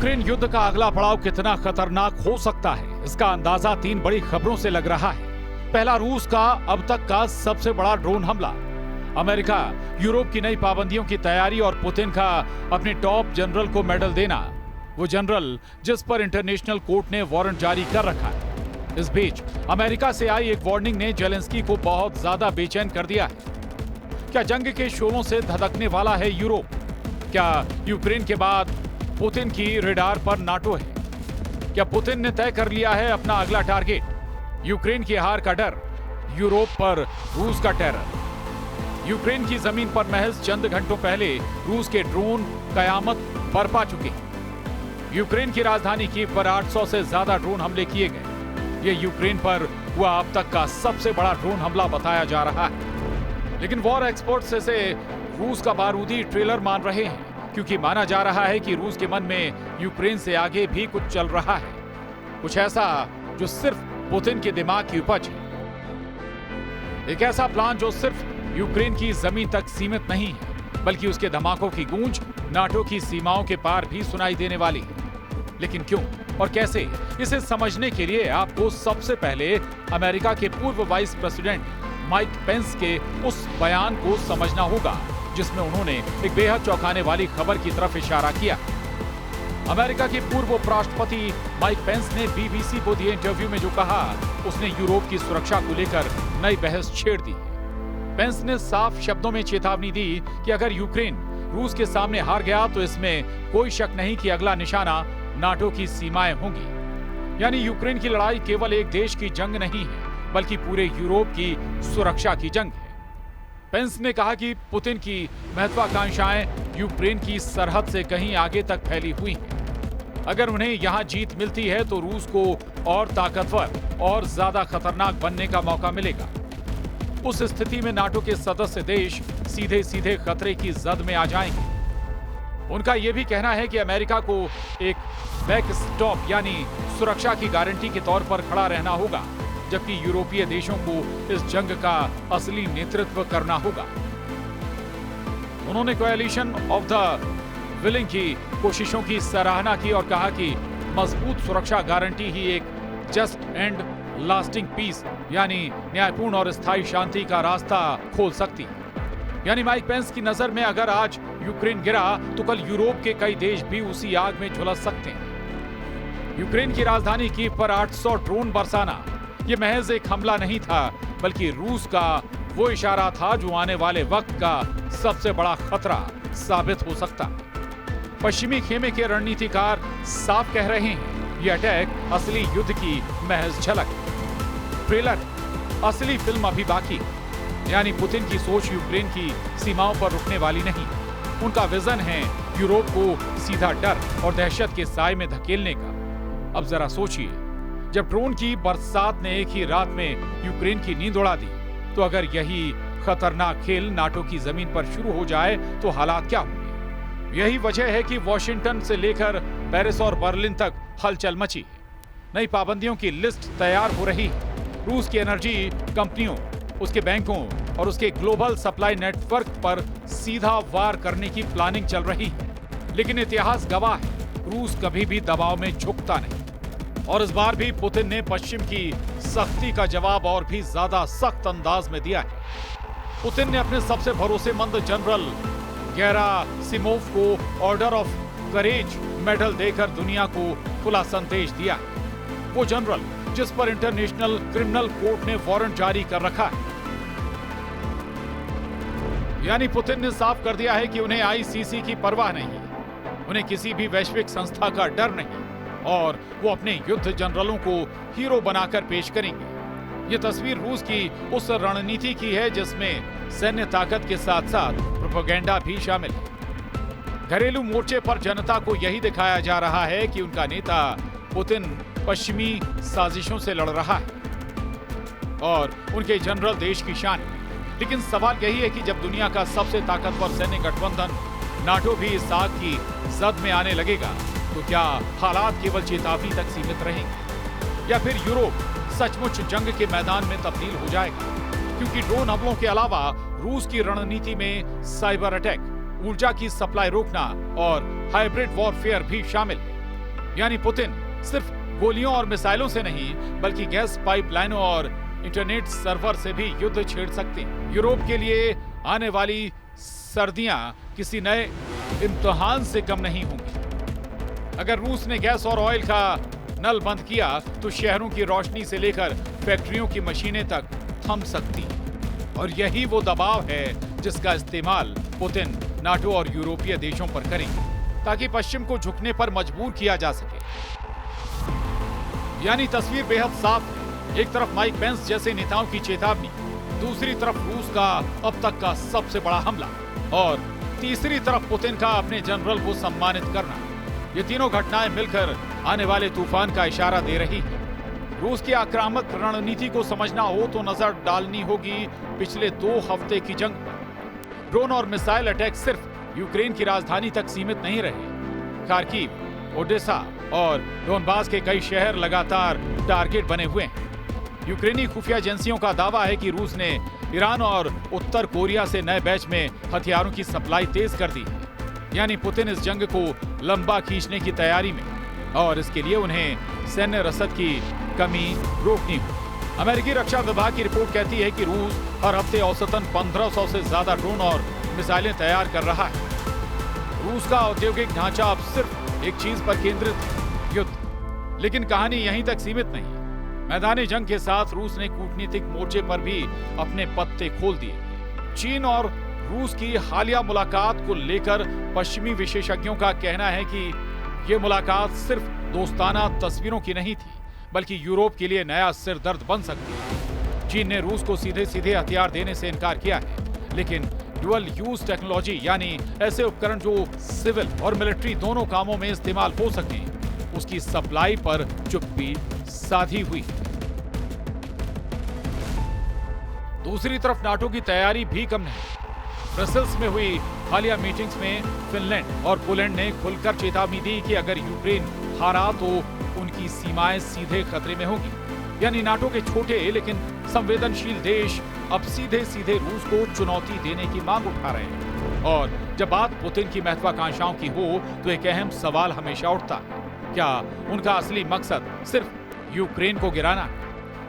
Ukraine युद्ध का अगला पड़ाव कितना खतरनाक हो सकता है, इसका अंदाजा 3 बड़ी खबरों से लग रहा है। पहला, रूस का अब तक का सबसे बड़ा ड्रोन हमला। अमेरिका, यूरोप की नई पाबंदियों की तैयारी और पुतिन का अपने टॉप जनरल को मेडल देना। वो जनरल जिस पर इंटरनेशनल कोर्ट ने वारंट जारी कर रखा है। इस बीच अमेरिका से आई एक वार्निंग ने जेलेंस्की को बहुत ज्यादा बेचैन कर दिया है। क्या जंग के शोलों से धधकने वाला है यूरोप? क्या यूक्रेन के बाद पुतिन की रेडार पर नाटो है? क्या पुतिन ने तय कर लिया है अपना अगला टारगेट? यूक्रेन की हार का डर, यूरोप पर रूस का टेरर। यूक्रेन की जमीन पर महज चंद घंटों पहले रूस के ड्रोन कयामत बरपा चुके हैं। यूक्रेन की राजधानी कीव पर 800 से ज्यादा ड्रोन हमले किए गए। ये यूक्रेन पर हुआ अब तक का सबसे बड़ा ड्रोन हमला बताया जा रहा है। लेकिन वॉर एक्सपर्ट्स इसे रूस का बारूदी ट्रेलर मान रहे हैं, क्योंकि माना जा रहा है कि रूस के मन में यूक्रेन से आगे भी कुछ चल रहा है, कुछ ऐसा जो सिर्फ पुतिन के दिमाग की उपज है। एक ऐसा प्लान जो सिर्फ यूक्रेन की जमीन तक सीमित नहीं है, बल्कि उसके धमाकों की गूंज नाटो की सीमाओं के पार भी सुनाई देने वाली है। लेकिन क्यों और कैसे, इसे समझने के लिए आपको सबसे पहले अमेरिका के पूर्व वाइस प्रेसिडेंट माइक पेंस के उस बयान को समझना होगा, जिसमें उन्होंने एक बेहद चौंकाने वाली खबर की तरफ इशारा किया। अमेरिका के पूर्व उपराष्ट्रपति माइक पेंस ने बीबीसी को दिए इंटरव्यू में जो कहा, उसने यूरोप की सुरक्षा को लेकर नई बहस छेड़ दी। पेंस ने साफ शब्दों में चेतावनी दी कि अगर यूक्रेन रूस के सामने हार गया तो इसमें कोई शक नहीं कि अगला निशाना नाटो की सीमाएं होंगी। यानी यूक्रेन की लड़ाई केवल एक देश की जंग नहीं है, बल्कि पूरे यूरोप की सुरक्षा की जंग है। पेंस ने कहा कि पुतिन की महत्वाकांक्षाएं यूक्रेन की सरहद से कहीं आगे तक फैली हुई हैं। अगर उन्हें यहां जीत मिलती है तो रूस को और ताकतवर और ज्यादा खतरनाक बनने का मौका मिलेगा। उस स्थिति में नाटो के सदस्य देश सीधे सीधे खतरे की जद में आ जाएंगे। उनका यह भी कहना है कि अमेरिका को एक बैकस्टॉप यानी सुरक्षा की गारंटी के तौर पर खड़ा रहना होगा, जबकि यूरोपीय देशों को इस जंग का असली नेतृत्व करना होगा। उन्होंने कोएलिशन ऑफ द विलिंग की कोशिशों की सराहना की और कहा कि मजबूत सुरक्षा गारंटी ही एक जस्ट एंड लास्टिंग पीस यानी न्यायपूर्ण और स्थायी शांति का रास्ता खोल सकती है। यानी माइक पेंस की नजर में अगर आज यूक्रेन गिरा तो कल यूरोप के कई देश भी उसी आग में झुलस सकते हैं। यूक्रेन की राजधानी कीव पर 800 ड्रोन बरसाना ये महज एक हमला नहीं था, बल्कि रूस का वो इशारा था जो आने वाले वक्त का सबसे बड़ा खतरा साबित हो सकता। पश्चिमी खेमे के रणनीतिकार साफ कह रहे हैं, ये अटैक असली युद्ध की महज झलक है। ट्रेलर, असली फिल्म अभी बाकी। यानी पुतिन की सोच यूक्रेन की सीमाओं पर रुकने वाली नहीं। उनका विजन है यूरोप को सीधा डर और दहशत के साए में धकेलने का। अब जरा सोचिए, जब ड्रोन की बरसात ने एक ही रात में यूक्रेन की नींद उड़ा दी, तो अगर यही खतरनाक खेल नाटो की जमीन पर शुरू हो जाए तो हालात क्या होंगे? यही वजह है कि वॉशिंगटन से लेकर पेरिस और बर्लिन तक हलचल मची है। नई पाबंदियों की लिस्ट तैयार हो रही है। रूस की एनर्जी कंपनियों, उसके बैंकों और उसके ग्लोबल सप्लाई नेटवर्क पर सीधा वार करने की प्लानिंग चल रही है। लेकिन इतिहास गवाह है, रूस कभी भी दबाव में झुकता नहीं। और इस बार भी पुतिन ने पश्चिम की सख्ती का जवाब और भी ज्यादा सख्त अंदाज में दिया है। पुतिन ने अपने सबसे भरोसेमंद जनरल गेरासिमोव को ऑर्डर ऑफ करेज मेडल देकर दुनिया को खुला संदेश दिया है। वो जनरल जिस पर इंटरनेशनल क्रिमिनल कोर्ट ने वारंट जारी कर रखा है। यानी पुतिन ने साफ कर दिया है कि उन्हें आईसीसी की परवाह नहीं, उन्हें किसी भी वैश्विक संस्था का डर नहीं, और वो अपने युद्ध जनरलों को हीरो बनाकर पेश करेंगे। ये तस्वीर रूस की उस रणनीति की है जिसमें सैन्य ताकत के साथ साथ प्रोपेगेंडा भी शामिल है। घरेलू मोर्चे पर जनता को यही दिखाया जा रहा है कि उनका नेता पुतिन पश्चिमी साजिशों से लड़ रहा है और उनके जनरल देश की शान है। लेकिन सवाल यही है कि जब दुनिया का सबसे ताकतवर सैन्य गठबंधन नाटो भी इस आग की जद में आने लगेगा, तो क्या हालात केवल चेतावनी तक सीमित रहेंगे या फिर यूरोप सचमुच जंग के मैदान में तब्दील हो जाएगा? क्योंकि ड्रोन हमलों के अलावा रूस की रणनीति में साइबर अटैक, ऊर्जा की सप्लाई रोकना और हाइब्रिड वॉरफेयर भी शामिल है। यानी पुतिन सिर्फ गोलियों और मिसाइलों से नहीं बल्कि गैस पाइपलाइनों और इंटरनेट सर्वर से भी युद्ध छेड़ सकते हैं। यूरोप के लिए आने वाली सर्दियां किसी नए इम्तिहान से कम नहीं होंगी। अगर रूस ने गैस और ऑयल का नल बंद किया तो शहरों की रोशनी से लेकर फैक्ट्रियों की मशीनें तक थम सकती हैं। और यही वो दबाव है जिसका इस्तेमाल पुतिन नाटो और यूरोपीय देशों पर करेंगे ताकि पश्चिम को झुकने पर मजबूर किया जा सके। यानी तस्वीर बेहद साफ है। एक तरफ माइक पेंस जैसे नेताओं की चेतावनी, दूसरी तरफ रूस का अब तक का सबसे बड़ा हमला और तीसरी तरफ पुतिन का अपने जनरल को सम्मानित करना। ये तीनों घटनाएं मिलकर आने वाले तूफान का इशारा दे रही है। रूस की आक्रामक रणनीति को समझना हो तो नजर डालनी होगी पिछले 2 हफ्ते की जंग पर। ड्रोन और मिसाइल अटैक सिर्फ यूक्रेन की राजधानी तक सीमित नहीं रहे। खार्किव, ओडेसा और डोनबास के कई शहर लगातार टारगेट बने हुए हैं। यूक्रेनी खुफिया एजेंसियों का दावा है कि रूस ने ईरान और उत्तर कोरिया से नए बैच में हथियारों की सप्लाई तेज कर दी है। यानी पुतिन इस जंग को लंबा खींचने की तैयारी में और इसके लिए उन्हें सैन्य रसद की कमी रोकनी होगी। अमेरिकी रक्षा विभाग की रिपोर्ट कहती है कि रूस हर हफ्ते औसतन 1500 से ज्यादा ड्रोन और मिसाइलें तैयार कर रहा है। रूस का औद्योगिक ढांचा अब सिर्फ एक चीज पर केंद्रित है, युद्ध। लेकिन कहानी यहीं तक सीमित नहीं। मैदानी जंग के साथ रूस ने कूटनीतिक मोर्चे पर भी अपने पत्ते खोल दिए। चीन और रूस की हालिया मुलाकात को लेकर पश्चिमी विशेषज्ञों का कहना है कि यह मुलाकात सिर्फ दोस्ताना तस्वीरों की नहीं थी बल्कि यूरोप के लिए नया सिरदर्द बन सकती है। चीन ने रूस को सीधे सीधे हथियार देने से इनकार किया है, लेकिन डुअल यूज टेक्नोलॉजी यानी ऐसे उपकरण जो सिविल और मिलिट्री दोनों कामों में इस्तेमाल हो सकें, उसकी सप्लाई पर चुप्पी साधी हुई है। दूसरी तरफ नाटो की तैयारी भी कम नहीं। ब्रसेल्स में हुई हालिया मीटिंग्स में फिनलैंड और पोलैंड ने खुलकर चेतावनी दी कि अगर यूक्रेन हारा तो उनकी सीमाएं सीधे खतरे में होंगी। यानी नाटो के छोटे लेकिन संवेदनशील देश अब सीधे सीधे रूस को चुनौती देने की मांग उठा रहे हैं। और जब बात पुतिन की महत्वाकांक्षाओं की हो तो एक अहम सवाल हमेशा उठता है, क्या उनका असली मकसद सिर्फ यूक्रेन को गिराना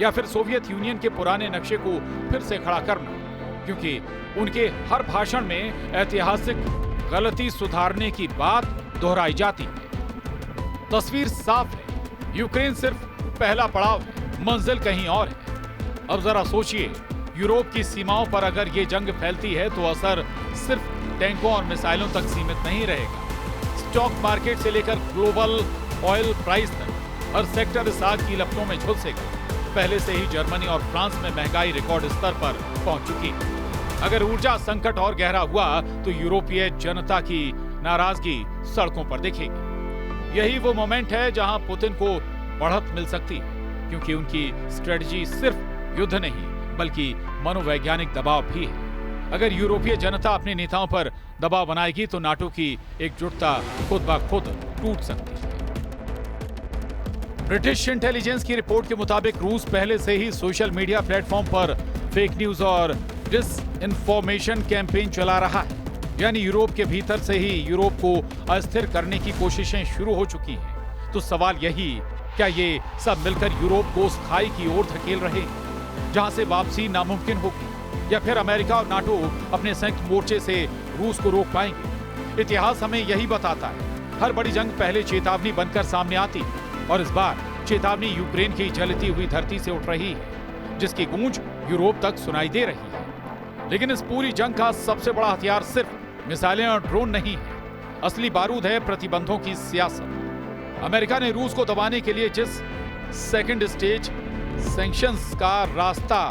या फिर सोवियत यूनियन के पुराने नक्शे को फिर से खड़ा करना? क्योंकि उनके हर भाषण में ऐतिहासिक गलती सुधारने की बात दोहराई जाती है। तस्वीर साफ है, यूक्रेन सिर्फ पहला पड़ाव है, मंजिल कहीं और है। अब जरा सोचिए, यूरोप की सीमाओं पर अगर ये जंग फैलती है तो असर सिर्फ टैंकों और मिसाइलों तक सीमित नहीं रहेगा। स्टॉक मार्केट से लेकर ग्लोबल ऑयल प्राइस तक हर सेक्टर इस आग की लपटों में झुलसेगा। पहले से ही जर्मनी और फ्रांस में महंगाई रिकॉर्ड स्तर पर पहुंच चुकी है। अगर ऊर्जा संकट और गहरा हुआ तो यूरोपीय जनता की नाराजगी सड़कों पर दिखेगी। यही वो मोमेंट है जहां पुतिन को बढ़त मिल सकती है, क्योंकि उनकी स्ट्रेटजी सिर्फ युद्ध नहीं बल्कि मनोवैज्ञानिक दबाव भी है। अगर यूरोपीय जनता अपने नेताओं पर दबाव बनाएगी तो नाटो की एकजुटता खुद ब खुद टूट सकती है। ब्रिटिश इंटेलिजेंस की रिपोर्ट के मुताबिक रूस पहले से ही सोशल मीडिया प्लेटफॉर्म पर फेक न्यूज और डिसइंफॉर्मेशन कैंपेन चला रहा है। यानी यूरोप के भीतर से ही यूरोप को अस्थिर करने की कोशिशें शुरू हो चुकी हैं। तो सवाल यही, क्या ये सब मिलकर यूरोप को उस खाई की ओर धकेल रहे हैं जहां से वापसी नामुमकिन होगी, या फिर अमेरिका और नाटो अपने संयुक्त मोर्चे से रूस को रोक पाएंगे? इतिहास हमें यही बताता है, हर बड़ी जंग पहले चेतावनी बनकर सामने आती है और इस बार चेतावनी यूक्रेन की जलती हुई धरती से उठ रही है, जिसकी गूंज यूरोप तक सुनाई दे रही है। लेकिन इस पूरी जंग का सबसे बड़ा हथियार सिर्फ मिसाइलें और ड्रोन नहीं है, असली बारूद है प्रतिबंधों की सियासत। अमेरिका ने रूस को दबाने के लिए जिस सेकंड स्टेज सैंक्शंस का रास्ता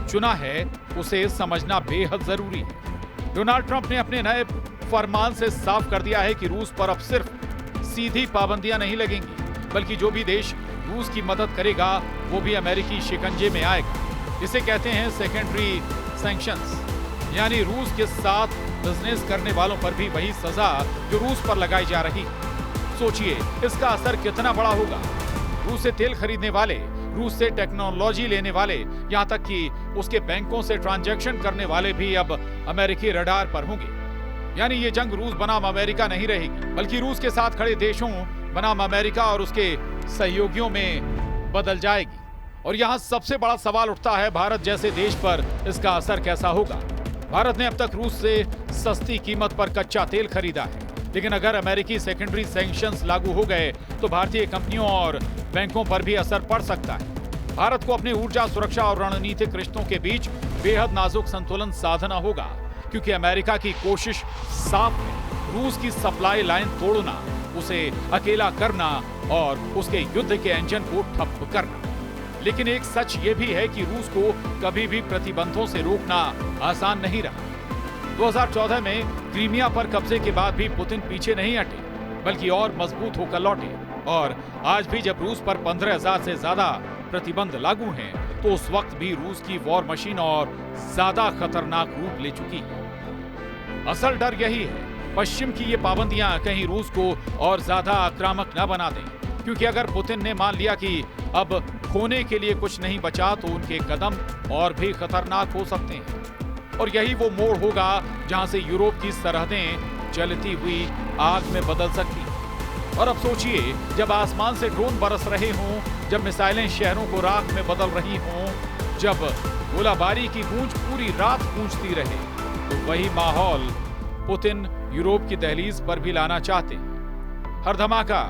चुना है उसे समझना बेहद जरूरी है। डोनाल्ड ट्रंप ने अपने नए फरमान से साफ कर दिया है कि रूस पर अब सिर्फ सीधी पाबंदियां नहीं लगेंगी, बल्कि जो भी देश रूस की मदद करेगा वो भी अमेरिकी शिकंजे में आएगा। इसे कहते हैं सेकेंडरी सैंक्शंस, यानी रूस के साथ बिजनेस करने वालों पर भी वही सजा जो रूस पर लगाई जा रही है। सोचिए इसका असर कितना बड़ा होगा। रूस से तेल खरीदने वाले, रूस से टेक्नोलॉजी लेने वाले, यहाँ तक कि उसके बैंकों से ट्रांजैक्शन करने वाले भी अब अमेरिकी रडार पर होंगे। यानी ये जंग रूस बनाम अमेरिका नहीं रहेगी, बल्कि रूस के साथ खड़े देशों बनाम अमेरिका और उसके सहयोगियों में बदल जाएगी। और यहां सबसे बड़ा सवाल उठता है, भारत जैसे देश पर इसका असर कैसा होगा। भारत ने अब तक रूस से सस्ती कीमत पर कच्चा तेल खरीदा है, लेकिन अगर अमेरिकी सेकेंडरी सैंक्शंस लागू हो गए तो भारतीय कंपनियों और बैंकों पर भी असर पड़ सकता है। भारत को अपनी ऊर्जा सुरक्षा और रणनीतिक रिश्तों के बीच बेहद नाजुक संतुलन साधना होगा, क्योंकि अमेरिका की कोशिश साफ है, रूस की सप्लाई लाइन तोड़ना, उसे अकेला करना और उसके युद्ध के इंजन को ठप करना। लेकिन एक सच ये भी है कि रूस को कभी भी प्रतिबंधों से रोकना आसान नहीं रहा। 2014 में क्रीमिया पर कब्जे के बाद भी पुतिन पीछे नहीं हटे, बल्कि और मजबूत होकर लौटे। और आज भी जब रूस पर 15,000 से ज्यादा प्रतिबंध लागू हैं, तो उस वक्त भी रूस की वॉर मशीन और ज्यादा खतरनाक रूप ले चुकी है। असल डर यही है, पश्चिम की ये पाबंदियां कहीं रूस को और ज्यादा आक्रामक न बना दें, क्योंकि अगर पुतिन ने मान लिया कि अब खोने के लिए कुछ नहीं बचा, तो उनके कदम और भी खतरनाक हो सकते हैं। और यही वो मोड़ होगा जहां से यूरोप की सरहदें जलती हुई आग में बदल सकती हैं। और अब सोचिए, जब आसमान से ड्रोन बरस रहे हों, जब मिसाइलें शहरों को राख में बदल रही हों, जब गोलाबारी की गूंज पूरी रात गूंजती रहे, तो वही माहौल पुतिन यूरोप की दहलीज पर भी लाना चाहते हैं। हर धमाका,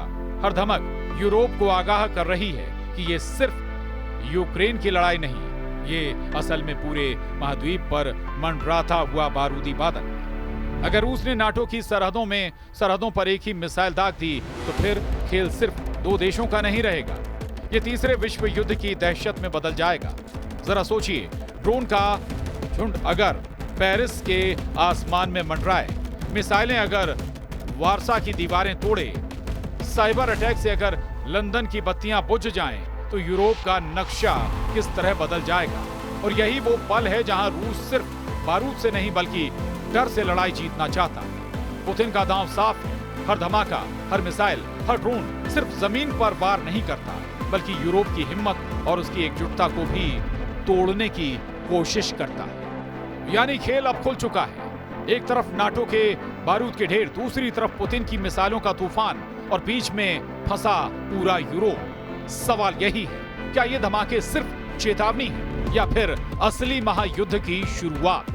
हर धमक यूरोप को आगाह कर रही है कि ये सिर्फ यूक्रेन की लड़ाई नहीं, ये असल में पूरे महाद्वीप पर मंडराता हुआ बारूदी बादल। अगर रूस ने नाटो की सरहदों पर एक ही मिसाइल दाग दी, तो फिर खेल सिर्फ दो देशों का नहीं रहेगा, ये तीसरे विश्व युद्ध की दहशत में बदल जाएगा। जरा सोचिए, ड्रोन का झुंड अगर पेरिस के आसमान में मंडराए, मिसाइलें अगर वारसा की दीवारें तोड़े, साइबर अटैक से अगर लंदन की बत्तियां बुझ जाएं, तो यूरोप का नक्शा किस तरह बदल जाएगा। और यही वो पल है जहां रूस सिर्फ बारूद से नहीं, बल्कि डर से लड़ाई जीतना चाहता है। पुतिन का दांव साफ है, हर धमाका, हर मिसाइल, हर ड्रोन सिर्फ जमीन पर वार नहीं करता, बल्कि यूरोप की हिम्मत और उसकी एकजुटता को भी तोड़ने की कोशिश करता है। यानी खेल अब खुल चुका है, एक तरफ नाटो के बारूद के ढेर, दूसरी तरफ पुतिन की मिसाइलों का तूफान, और बीच में फंसा पूरा यूरोप। सवाल यही है, क्या ये धमाके सिर्फ चेतावनी है या फिर असली महायुद्ध की शुरुआत?